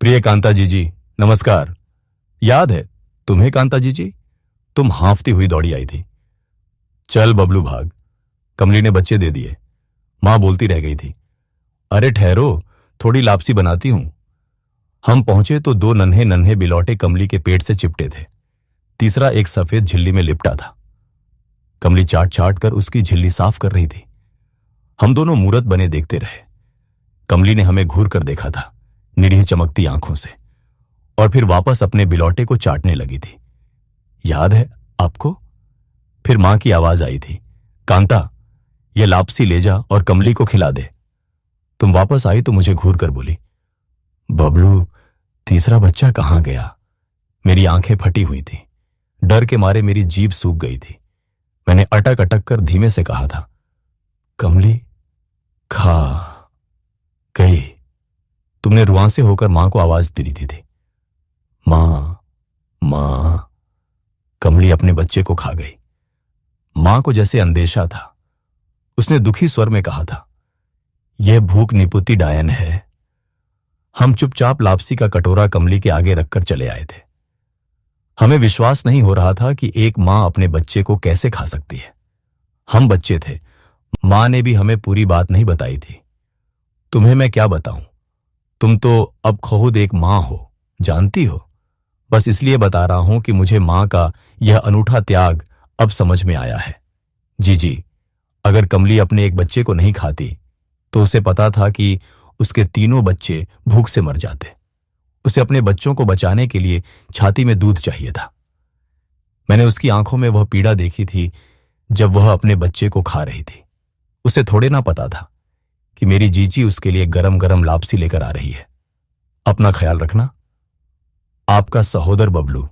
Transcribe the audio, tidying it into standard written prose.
प्रिय कांता जी नमस्कार। याद है तुम्हें कांता जी? तुम हांफती हुई दौड़ी आई थी। चल बबलू भाग। कमली ने बच्चे दे दिए। मां बोलती रह गई थी, अरे ठहरो, थोड़ी लापसी बनाती हूं। हम पहुंचे तो दो नन्हे नन्हे बिलौटे कमली के पेट से चिपटे थे। तीसरा एक सफेद झिल्ली में लिपटा था। कमली चाट चाट कर उसकी झिल्ली साफ कर रही थी। हम दोनों मूरत बने देखते रहे। कमली ने हमें घूर कर देखा था, निरीह चमकती आंखों से, और फिर वापस अपने बिलौटे को चाटने लगी थी। याद है आपको? फिर मां की आवाज आई थी, कांता, ये लापसी ले जा और कमली को खिला दे। तुम वापस आई तो मुझे घूर कर बोली, बबलू, तीसरा बच्चा कहां गया? मेरी आंखें फटी हुई थी। डर के मारे मेरी जीभ सूख गई थी। मैंने अटक अटक कर धीमे से कहा था, कमली खा गई। तुमने रुआंसे होकर मां को आवाज दे दी थी, मां मां। कमली अपने बच्चे को खा गई। मां को जैसे अंदेशा था। उसने दुखी स्वर में कहा था, यह भूख निपुती डायन है। हम चुपचाप लापसी का कटोरा कमली के आगे रखकर चले आए थे। हमें विश्वास नहीं हो रहा था कि एक मां अपने बच्चे को कैसे खा सकती है। हम बच्चे थे। मां ने भी हमें पूरी बात नहीं बताई थी। तुम्हें मैं क्या बताऊं, तुम तो अब खुद एक मां हो, जानती हो। बस इसलिए बता रहा हूं कि मुझे मां का यह अनूठा त्याग अब समझ में आया है। जी, अगर कमली अपने एक बच्चे को नहीं खाती तो उसे पता था कि उसके तीनों बच्चे भूख से मर जाते। उसे अपने बच्चों को बचाने के लिए छाती में दूध चाहिए था। मैंने उसकी आंखों में वह पीड़ा देखी थी जब वह अपने बच्चे को खा रही थी। उसे थोड़े ना पता था कि मेरी जीजी उसके लिए गरम गरम लापसी लेकर आ रही है। अपना ख्याल रखना। आपका सहोदर बबलू।